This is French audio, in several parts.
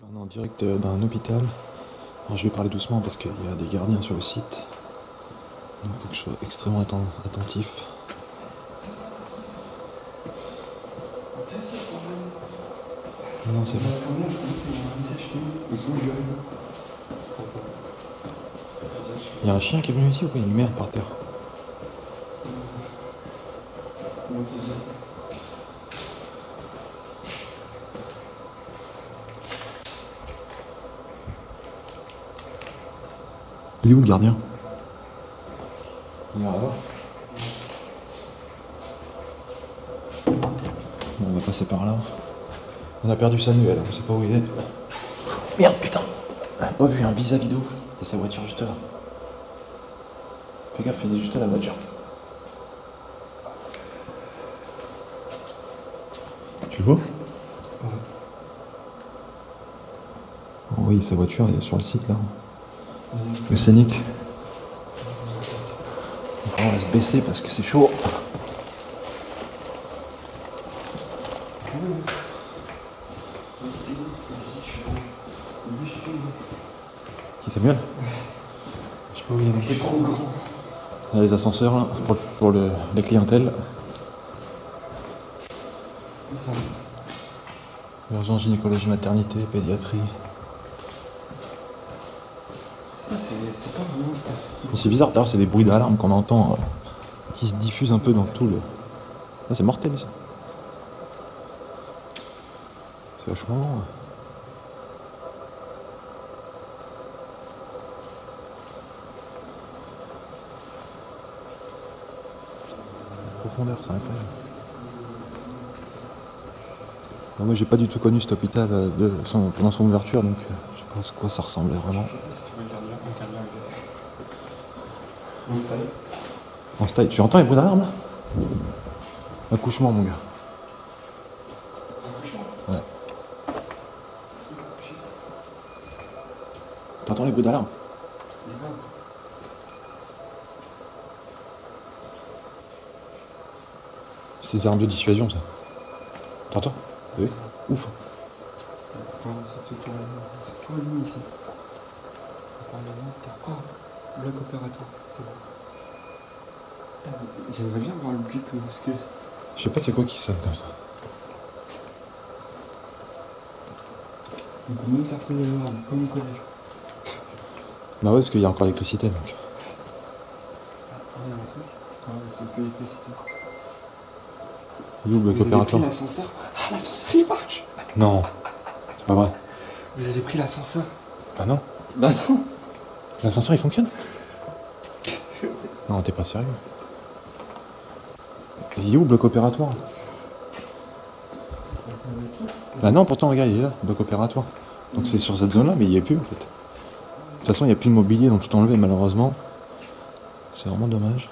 On est en direct d'un hôpital. Alors, je vais parler doucement parce qu'il y a des gardiens sur le site. Donc il faut que je sois extrêmement attentif. Non, c'est bon. Il y a un chien qui est venu ici ou quoi? Il y a une merde par terre. Il est où le gardien? Il est là-bas. Bon, on va passer par là. On a perdu Samuel, on sait pas où il est. Merde, putain! Oh, vu un vis-à-vis de ouf. Il y a sa voiture juste là. Fais gaffe, il est juste à la voiture. Tu le vois? Oh oui, sa voiture elle est sur le site là. Le scénic. On va se baisser parce que c'est chaud. Qui, Samuel? Je sais pas où il est. C'est trop grand. On a les ascenseurs là, pour les clientèles. Urgence, gynécologie, maternité, pédiatrie. C'est pas vraiment facile. C'est bizarre, d'ailleurs c'est des bruits d'alarme qu'on entend qui se diffusent un peu dans tout le... Ah, c'est mortel ça. C'est vachement long. La profondeur, c'est incroyable. Alors, moi j'ai pas du tout connu cet hôpital pendant son ouverture, donc je sais pas à quoi ça ressemblait vraiment. Je sais pas si tu vois le gardien installé. En style, tu entends les bruits d'alarme là? Accouchement mon gars. Ouais. T'entends les bruits d'alarme? C'est des armes de dissuasion ça. T'entends? Oui. Ouf. C'est tout allumé ici. Oh, bloc opératoire. C'est bon. J'aimerais bien voir le bloc parce que. Je sais pas c'est quoi qui sonne comme ça. On peut même faire sonner l'alarme, comme au collège. Bah ouais, parce qu'il y a encore l'électricité donc. Il y a un truc. Ah ouais, c'est plus l'électricité. Il est où le bloc Vous avez opératoire? pris l'ascenseur? Ah, l'ascenseur il marche! Non, c'est pas vrai. Vous avez pris l'ascenseur? Bah non. Bah non! L'ascenseur il fonctionne? Non, t'es pas sérieux. Il est où le bloc opératoire? Bah non, pourtant regarde, il est là, le bloc opératoire. Donc c'est sur cette zone là, mais il y est plus en fait. De toute façon, il n'y a plus de mobilier, donc tout enlevé malheureusement. C'est vraiment dommage.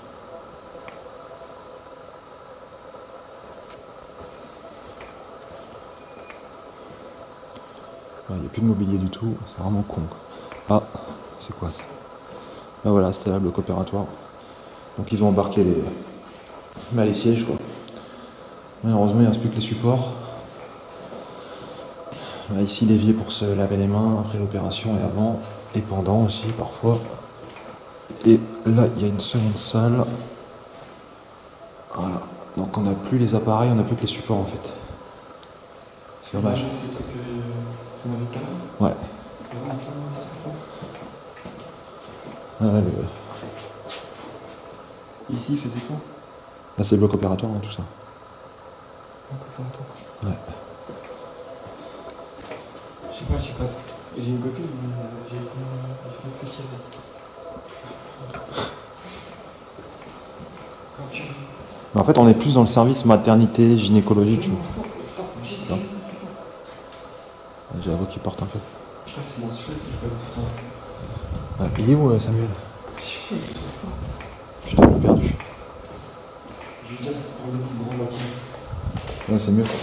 Il n'y a plus de mobilier du tout, c'est vraiment con quoi. Ah, c'est quoi ça? Ah voilà, c'était là le bloc opératoire. Donc ils ont embarqué les sièges quoi. Malheureusement il ne reste plus que les supports. Là, ici l'évier pour se laver les mains après l'opération et avant, et pendant aussi parfois. Et là il y a une seconde salle. Voilà. Donc on n'a plus les appareils, on n'a plus que les supports en fait. C'est dommage. C'est le truc qu'on avait carré. Ouais. Ici, il faisait quoi? Là c'est le bloc opératoire hein, tout ça. Bloc opératoire. Ouais. Je sais pas. J'ai une copine, j'ai réfléchi avec. Mais en fait on est plus dans le service maternité, gynécologie, tu vois. Non. J'ai la voix qui porte un peu. Ah, c'est dans celui-là qu'il faut aller tout le temps. Ouais, il est où Samuel? Putain, on l'a perdu. Je veux dire, rendez-vous au grand bâtiment. Ouais, c'est mieux quoi.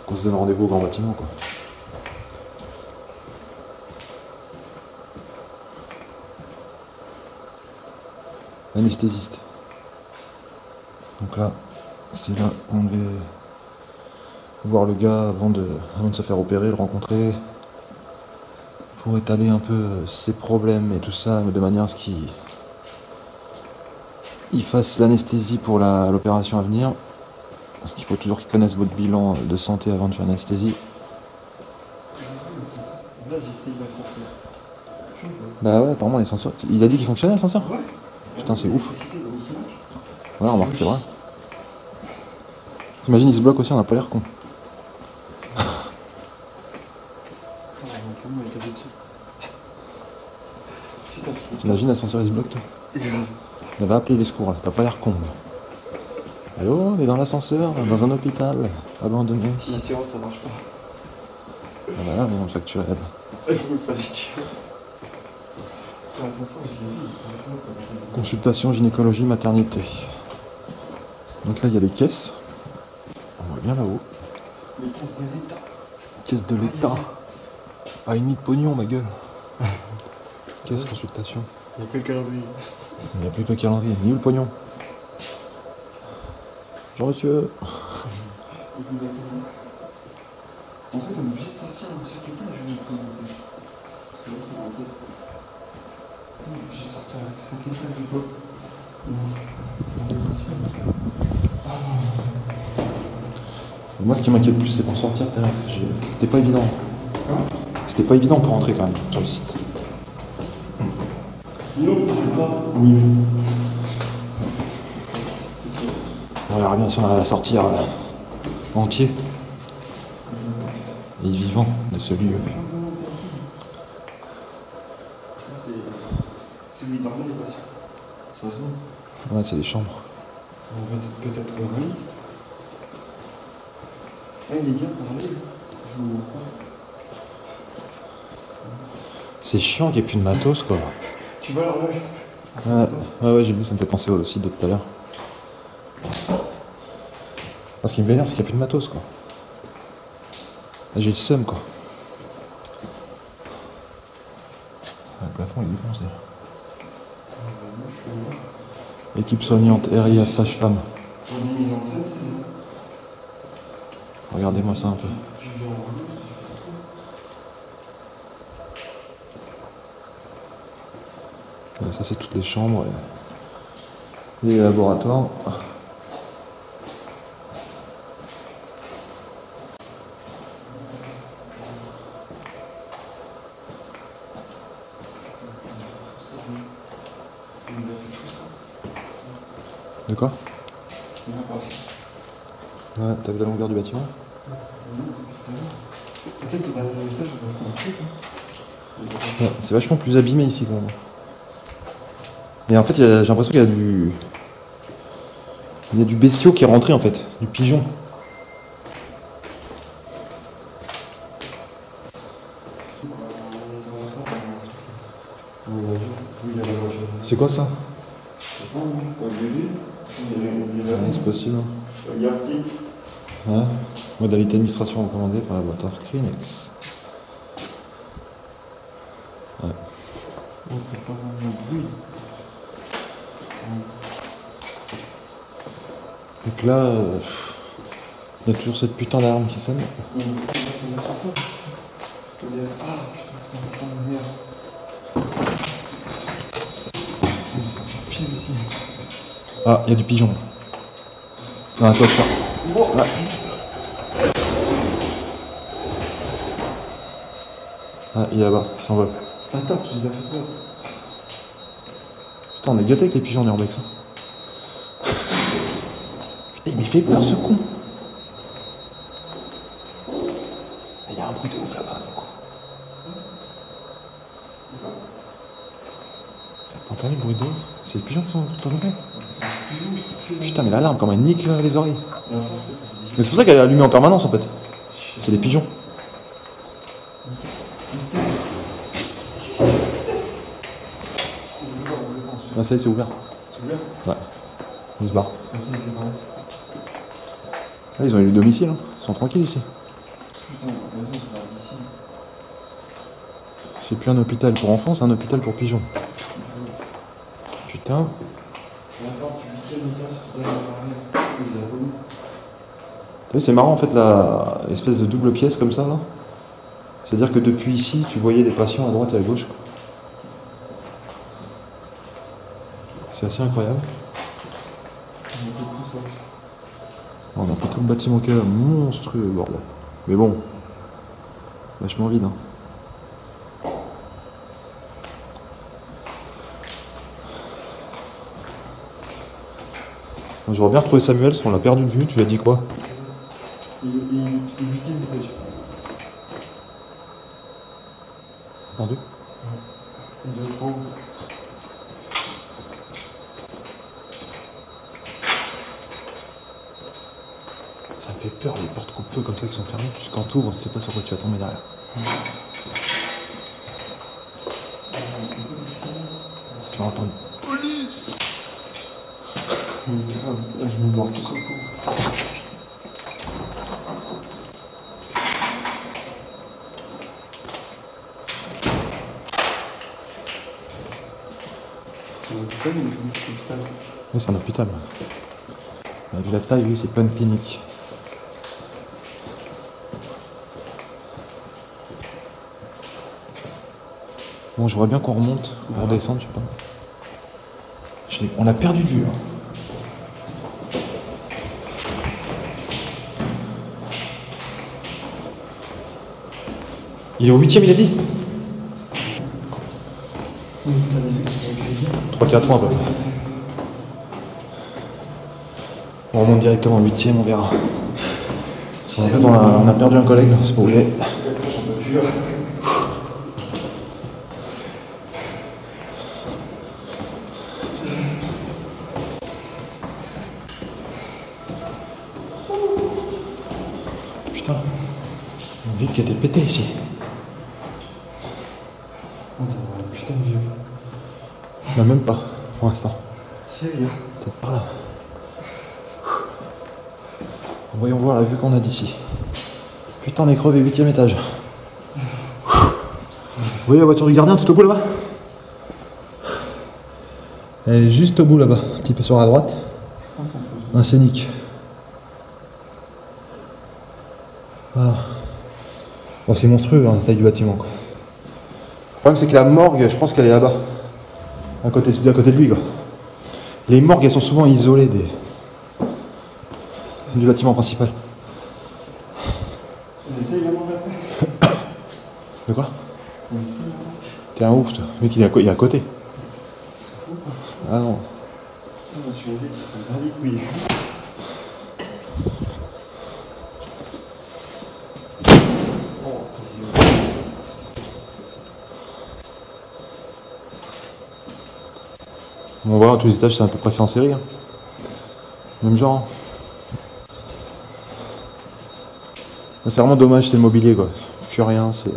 Qu'on se donne rendez-vous au grand bâtiment quoi. Anesthésiste. Donc là, c'est là où on devait voir le gars avant de se faire opérer, le rencontrer, pour étaler un peu ses problèmes et tout ça, mais de manière à ce qu'il fasse l'anesthésie pour l'opération à venir. Parce qu'il faut toujours qu'ils connaissent votre bilan de santé avant de faire l'anesthésie. Là, j'essaye l'ascenseur. Bah ouais, apparemment l'ascenseur. Il a dit qu'il fonctionnait l'ascenseur? Ouais. Putain, c'est ouf. L'électricité, donc il marche. Ouais, remarque, c'est vrai. T'imagines, il se bloque aussi, on n'a pas l'air con. Ah, donc, il est tapé dessus. Putain, c'est. T'imagines, l'ascenseur il se bloque, toi? Il va appeler les secours, là. T'as pas l'air con, là. Allô, on est dans l'ascenseur, dans un hôpital, abandonné. L'assurance, ça marche pas. Ah bah là, mais on le facture. Il faut le facturer. L'ascenseur, je l'ai vu, il est pas quoi. Consultation, gynécologie, maternité. Donc là, il y a les caisses. On voit bien là-haut. Les caisses de l'État. Caisse de l'État. Ah, il nie de pognon, ma gueule. Caisse, consultation. Il n'y a que le calendrier. Il n'y a plus que le calendrier, ni le pognon. Bonjour monsieur. En fait, on est obligé de sortir un seul étage, je vais me présenter. C'est vrai, c'est bloqué. On est obligé de sortir avec 5 étages du bloc. Moi, ce qui m'inquiète plus, c'est pour sortir. C'était pas évident. C'était pas évident pour rentrer quand même sur le site. Non, tu peux pas. Oui. On verra bien si on arrive à sortir entier et vivant de ce lieu. Ça, c'est celui dormait les patients. Ça se voit. Ouais, c'est des chambres. On va peut-être remis. Ah, il est bien parlé. Je vous vois pas. C'est chiant qu'il n'y ait plus de matos, quoi. Tu vois l'horloge? Ouais, j'ai vu, ça me fait penser au site de tout à l'heure. Ce qui me vénère, c'est qu'il n'y a plus de matos, quoi. Là, j'ai le seum, quoi. Le plafond, il est défoncé. Équipe soignante, RIA, sage-femme. Pour des mises en scène, c'est bien. Regardez-moi ça un peu. Tu viens en rouge, Ça, c'est toutes les chambres et les laboratoires. De quoi? Ouais, t'as vu la longueur du bâtiment? peut-être que dans l'étage, on va prendre un truc. Ouais, c'est vachement plus abîmé ici quand même. Et en fait, j'ai l'impression qu'il y a du... Il y a du bestiau qui est rentré en fait, du pigeon. C'est quoi ça? Ouais, c'est possible. Ouais. Modalité administration recommandée par la laboratoire Kleenex. Ouais. On fait pas vraiment de bruit. Donc là, il y a toujours cette putain d'alarme qui sonne. Ah putain, c'est un putain de merde. Pile ici. Ah, il y a du pigeon. Dans la toiture. Ouais. Ah, il est là-bas, il s'envole. Attends, tu les as fait peur. Putain, on est gâtés avec les pigeons d'Urbex. Putain, mais il fait peur ce con. Il y a un bruit de ouf là-bas, c'est quoi? T'as entendu le bruit de ouf? C'est les pigeons qui sont enlevés. Putain, mais l'alarme, comment elle nique là, les oreilles. Mais c'est pour ça qu'elle est allumée en permanence en fait. C'est les pigeons. Ah, ça y est, c'est ouvert. C'est ouvert? Ouais. Ils se barrent. Ok, c'est pareil. Là, ils ont eu le domicile. Hein. Ils sont tranquilles ici. Putain, la maison, c'est pas d'ici. C'est plus un hôpital pour enfants, c'est un hôpital pour pigeons. Putain. La porte du 8e étage, c'est là, les abonnés. vu, c'est marrant en fait, l'espèce de double pièce comme ça là. C'est-à-dire que depuis ici, tu voyais les patients à droite et à gauche. C'est assez incroyable. On a fait tout le bâtiment qui est là, monstrueux, bordel. Mais bon, vachement vide. Hein. J'aurais bien retrouvé Samuel, parce qu'on l'a perdu de vue. Tu lui as dit quoi? Il est 8e étage. Entendu? Il doit être en haut. Ça me fait peur, les portes coupe-feu comme ça qui sont fermées. Juste quand t'ouvres, tu sais pas sur quoi tu vas tomber derrière. Tu vas entendre police. Je me barre tout seul. C'est un hôpital, mais il faut un hôpital. Oui, c'est un hôpital. Vu la taille, oui, c'est pas une clinique. Bon, je vois bien qu'on remonte pour descendre, je sais pas. On l'a perdu de vue. Hein. Il est au 8e, il a dit 3-4 ans à peu près. On remonte directement au 8e, on verra. En fait, on a perdu un collègue, c'est pour vous dire. Putain, une ville qui a été pétée ici. Putain de vieux. Bah, même pas, pour l'instant. Sérieux? Peut-être par là. Voyons voir la vue qu'on a d'ici. Putain, on est crevé, 8e étage. Vous voyez la voiture du gardien tout au bout là-bas? Elle est juste au bout là-bas, un petit peu sur la droite. Un scénic. Ah. Bon, c'est monstrueux, hein, la taille du bâtiment, quoi. Le problème, c'est que la morgue, je pense qu'elle est là-bas. À côté de lui, quoi. Les morgues, elles sont souvent isolées du bâtiment principal. On essaye vraiment de la faire. De quoi? On essaye vraiment. T'es un ouf, toi. Le mec, il est à côté. C'est fou, quoi. Ah non. Je suis un mec qui s'en bat les couilles. On voit, tous les étages, c'est à peu près fait en série. Hein. Même genre. C'est vraiment dommage, c'est le mobilier, quoi. Plus rien, c'est...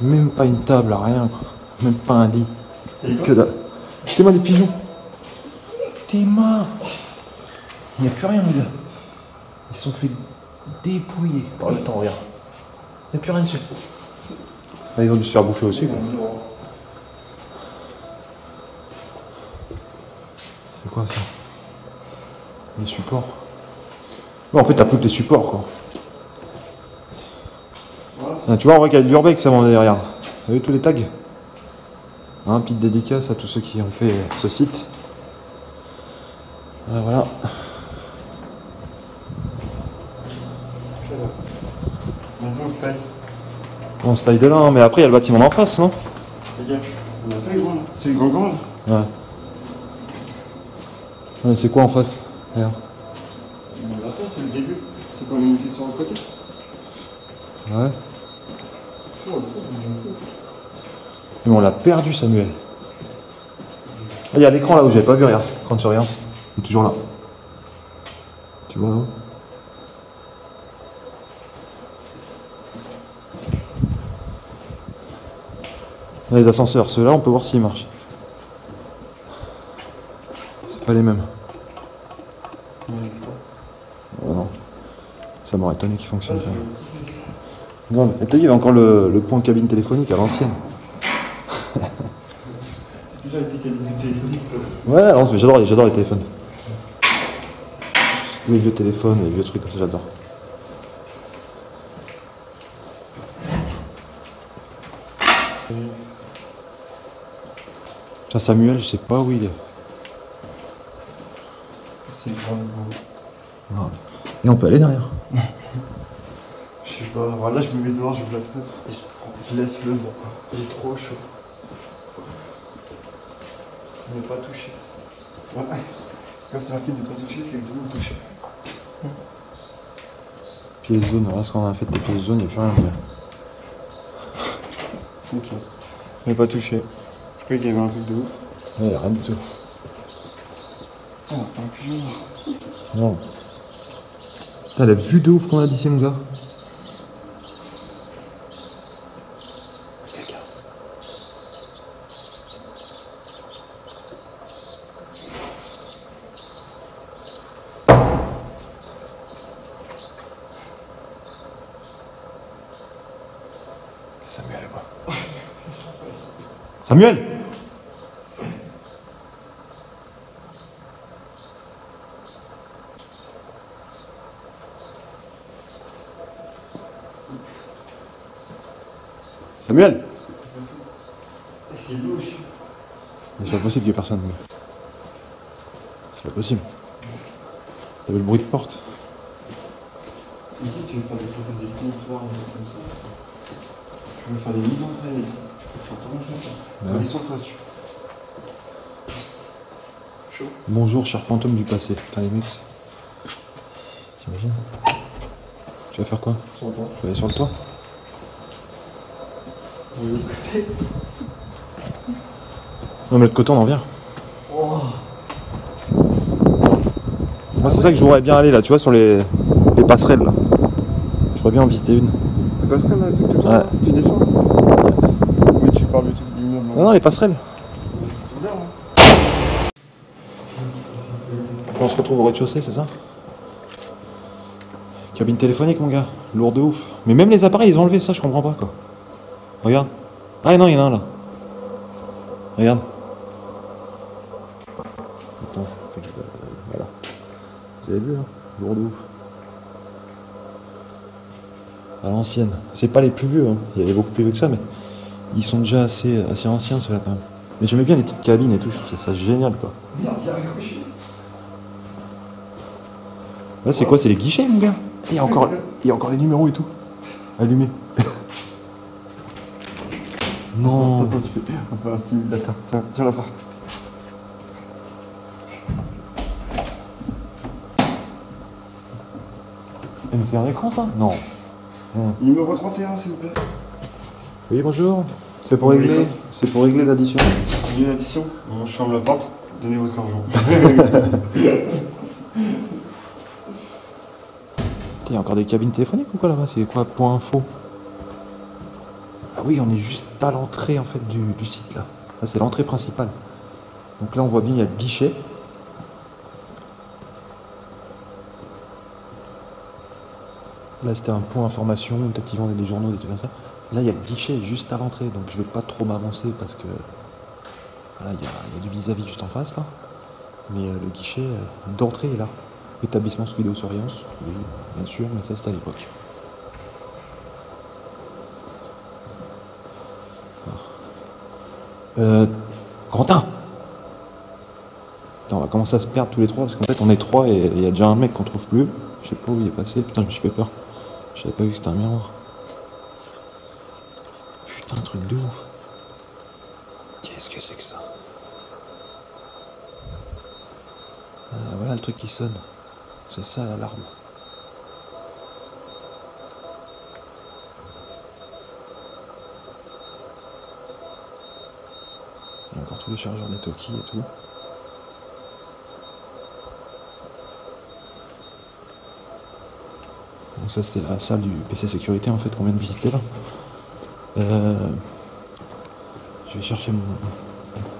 Même pas une table, rien, quoi. Même pas un lit. Que dalle. Tes mains, des pigeons. Tes mains. Il n'y a plus rien, mon gars. Ils se sont fait dépouiller par le temps, regarde. Il n'y a plus rien dessus. Là, ils ont dû se faire bouffer aussi, quoi. C'est quoi ça? Les supports. Non, en fait, t'as plus que les supports, quoi. Ah, tu vois, on voit qu'il y a de l'urbex avant derrière. Vous avez tous les tags? Hein, petite dédicace à tous ceux qui ont fait ce site. Voilà. Maintenant, on se taille. On se taille de là, hein, mais après, il y a le bâtiment d'en face, non? Regarde, on a fait le grand. C'est le grand, là. Ouais. Ouais, c'est quoi en face? Regarde. On l'a fait, c'est le début. C'est quand on est monté sur le côté. Ouais. Mais on l'a perdu, Samuel. Ah, il y a l'écran là où j'avais pas vu, regarde. Écran de surveillance. Il est toujours là. Tu vois là? Là, les ascenseurs, ceux-là, on peut voir s'ils marchent. C'est pas les mêmes. Oh non. Ça m'aurait étonné qu'ils fonctionnent pas. Non, mais t'as dit, il y avait encore le point cabine téléphonique à l'ancienne. C'est toujours été cabine téléphonique, toi. Ouais, alors, j'adore les téléphones. Tous les vieux téléphones et les vieux trucs comme ça, j'adore. Tiens, Samuel, je sais pas où il est. C'est grave beau. Ah. Et on peut aller derrière. Je sais pas, alors là je me mets dehors, j'ouvre la fenêtre et je laisse le vent. J'ai trop chaud. Je n'ai pas touché. Ouais. Quand c'est marqué de ne pas toucher, c'est que tout le monde touche. Pieds jaunes, alors ce qu'on a fait de tes pieds jaunes, il n'y a plus rien à dire. Ok. Je n'ai pas touché. Je croyais qu'il y avait un truc de ouf. Ouais, il n'y a rien du tout. Oh, un pigeon. Non. Putain, la vue de ouf qu'on a d'ici, mon gars. C'est Samuel là-bas. Samuel! Samuel! C'est louche. Mais c'est pas possible qu'il y ait personne. C'est pas possible. T'avais le bruit de porte. Il dit que tu veux faire des photos des comptoirs, des trucs comme ça. Je veux faire des mises en scène ici. Je vais faire comment je vais faire. Ouais. Allez sur toi dessus. Chaud. Bonjour, cher fantôme du passé. Putain, les mecs. T'imagines? Tu vas faire quoi? Sur toi. Tu vas aller sur le toit? De l'autre côté. Non, mais de l'autre côté, on en vient. Oh. Moi, c'est ça que je voudrais bien aller là, tu vois, sur les passerelles là. Je voudrais bien en visiter une. Le passerelle là, le truc de toi, Ouais. là, tu descends. Oui, tu parles du truc du mur. Non, non, les passerelles. C'est ouvert là. On se retrouve au rez-de-chaussée, c'est ça? Cabine téléphonique, mon gars. Lourd de ouf. Mais même les appareils, ils ont enlevé ça, je comprends pas quoi. Regarde. Ah non, il y en a un là. Regarde. Attends, faut que je... Voilà. Vous avez vu, hein? Lourd de ouf. À l'ancienne. C'est pas les plus vieux, hein. Il y avait beaucoup plus vieux que ça, mais ils sont déjà assez anciens ceux-là quand même. Mais j'aimais bien les petites cabines et tout, je trouve ça génial quoi. Merde, il a raccroché. Là, c'est quoi? C'est les guichets, mon gars? Il y a encore les numéros et tout. Allumés. Non. Attends, tu fais un simulateur. Tiens la porte. Mais c'est un écran ça? Non. Numéro 31, s'il vous plaît. Oui, bonjour. C'est pour régler. C'est pour régler l'addition. Une addition. Bon, je ferme la porte. Donnez votre argent. Il y a encore des cabines téléphoniques ou quoi là-bas? C'est quoi? Point info. Ah oui, on est juste à l'entrée en fait du site là. Là, c'est l'entrée principale. Donc là, on voit bien, il y a le guichet. Là, c'était un point information. Peut-être qu'ils vendaient des journaux, des trucs comme ça. Là, il y a le guichet juste à l'entrée. Donc je vais pas trop m'avancer parce que voilà, il y a du vis-à-vis juste en face là. Mais le guichet d'entrée est là. Établissement sous vidéosurveillance, oui, bien sûr, mais ça c'était à l'époque. Quentin! Putain, on va commencer à se perdre tous les trois, parce qu'en fait on est trois et il y a déjà un mec qu'on trouve plus. Je sais pas où il est passé, putain je me suis fait peur. J'avais pas vu que c'était un miroir. Putain, un truc de ouf. Qu'est-ce que c'est que ça? Voilà le truc qui sonne. C'est ça l'alarme. Il y a encore tous les chargeurs des Toki et tout. Donc ça c'était la salle du PC sécurité en fait qu'on vient de visiter là. Je vais chercher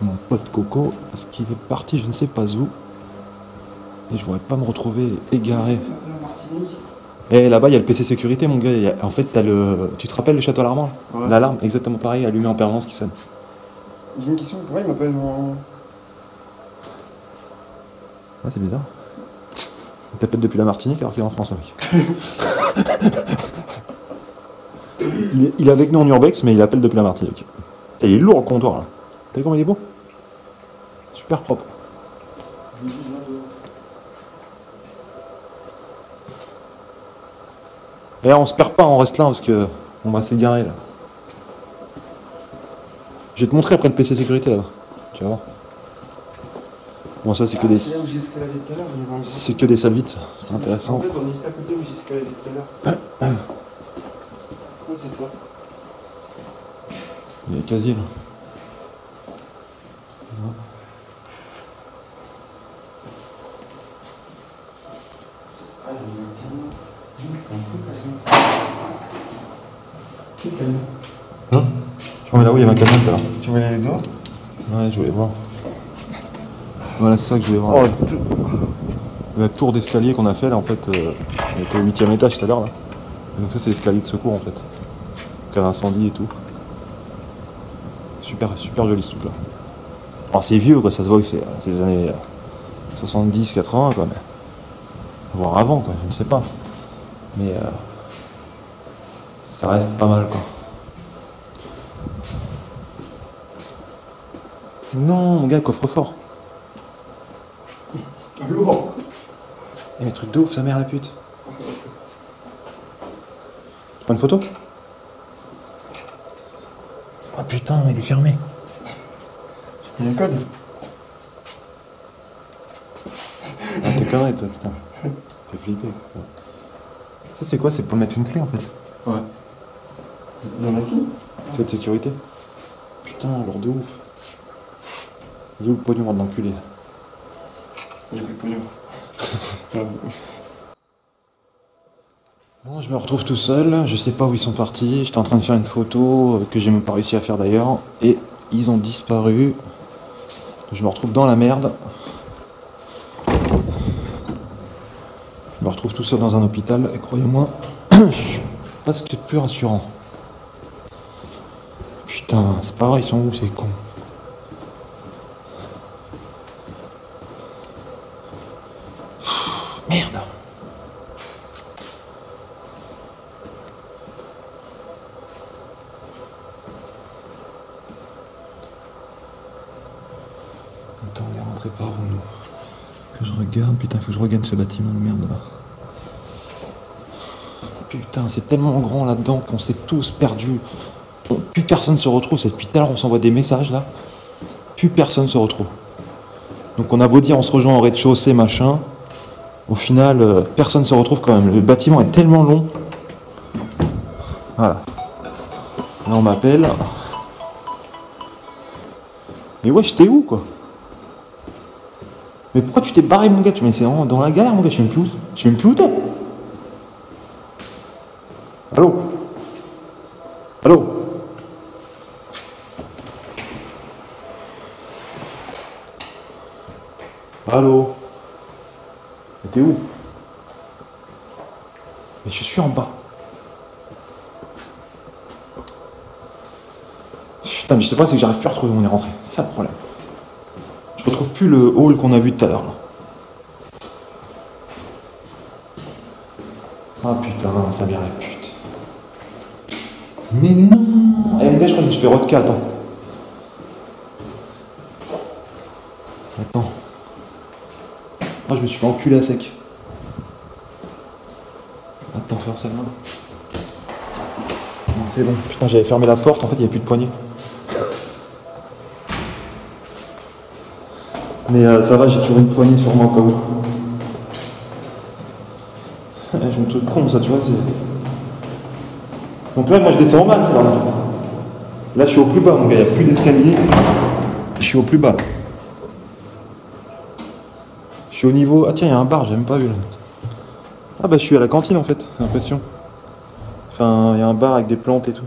mon pote Coco parce qu'il est parti je ne sais pas où. Et je voudrais pas me retrouver égaré. Et là-bas, il y a le PC sécurité, mon gars. En fait, t'as le... Tu te rappelles le château alarmant? Ouais. L'alarme, exactement pareil, allumée en permanence qui sonne. J'ai une question. Pourquoi il m'appelle en... Ah, c'est bizarre. Il t'appelle depuis la Martinique alors qu'il est en France, le mec. Il est avec nous en urbex, mais il appelle depuis la Martinique. Et il est lourd le comptoir là. T'as vu comment il est beau? Super propre. Et on se perd pas, on reste là parce que on va s'égarer là. Je vais te montrer après le PC sécurité là-bas. Tu vas voir. Bon, ça c'est que des. C'est là où j'ai escaladé tout à l'heure, il y avait un grand- C'est que des salles vides, c'est intéressant. En fait, on est juste à côté où j'ai escaladé tout à l'heure. Ouais, c'est ça. Il y a casier là. Ah, j'ai eu un camion. Un fou camion. Quel camion? Hein? Tu vois là où il y avait un camion tout à l'heure. Tu voulais aller dehors? Ouais, je voulais voir. Voilà, c'est ça que je voulais voir. Oh, La tour d'escalier qu'on a fait là, en fait, on était au 8e étage tout à l'heure là. Et donc ça c'est l'escalier de secours en fait. Cas d'incendie et tout. Super, super joli ce truc là. Alors c'est vieux quoi, ça se voit que c'est des années 70, 80 quoi, mais. Voire avant quoi, je ne sais pas. Mais ça reste pas mal quoi. Non mon gars, coffre-fort. lourd. Eh mais truc de ouf, sa mère la pute. Tu prends une photo? Oh putain, il est fermé. Il y a un code. Ah t'es connerie toi, putain. J'ai flippé. Ça c'est quoi? C'est pour mettre une clé en fait. Ouais. Il y en a qui? Fait de sécurité. Putain, alors de ouf. Il est où le pognon de l'enculé? Il y a plus de pognon. Bon, je me retrouve tout seul, je sais pas où ils sont partis, j'étais en train de faire une photo que j'ai même pas réussi à faire d'ailleurs, et ils ont disparu. Je me retrouve dans la merde. Je me retrouve tout seul dans un hôpital, et croyez-moi, je suis presque plus rassurant. Putain, c'est pas vrai, ils sont où ces cons? Merde. Attends, on est rentré par où nous? Que je regarde, putain, faut que je regagne ce bâtiment de merde là. Putain, c'est tellement grand là-dedans qu'on s'est tous perdus. Plus personne se retrouve, c'est depuis tout à l'heure on s'envoie des messages là. Plus personne se retrouve. Donc on a beau dire on se rejoint au rez-de-chaussée, machin. Au final, personne se retrouve quand même. Le bâtiment est tellement long. Voilà. Là on m'appelle. Mais wesh, t'es où quoi? Mais pourquoi tu t'es barré mon gars? Tu me laissais dans la galère mon gars, je sais même plus où. Je sais même plus où t'es. Allô? Allô? Allô? Mais t'es où? Mais je suis en bas. Putain, mais je sais pas, c'est que j'arrive plus à retrouver où on est rentré. C'est ça le problème. Je retrouve plus le hall qu'on a vu tout à l'heure là. Ah putain, ça mère la pute. Mais non! Eh, mais je crois que je me suis fait rodka, attends. Attends. Moi je me suis fait enculer à sec. Attends, faire ça là. Non, c'est bon. Putain, j'avais fermé la porte, en fait il n'y avait plus de poignée. Mais ça va, j'ai toujours une poignée sur moi au cas où. Je me trouve con ça, tu vois, c'est. Donc là, moi je descends au max là. Là, je suis au plus bas, mon gars, il n'y a plus d'escalier. Je suis au plus bas. Je suis au niveau. Ah tiens, il y a un bar, j'ai même pas vu là. Ah bah je suis à la cantine en fait, j'ai l'impression. Enfin, il y a un bar avec des plantes et tout.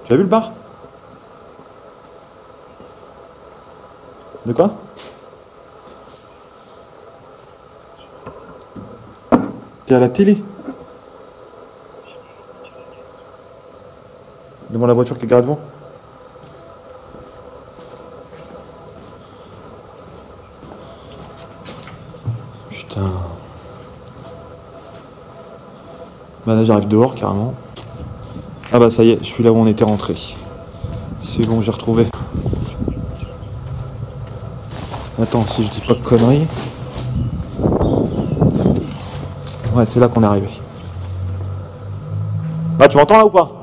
Tu as vu le bar? De quoi? T'es à la télé? Devant la voiture qui est garée devant? putain. Bah là j'arrive dehors carrément. Ah bah ça y est, je suis là où on était rentré. C'est bon, j'ai retrouvé. Attends, si je dis pas de conneries. Ouais, c'est là qu'on est arrivé. Ah, tu m'entends là ou pas?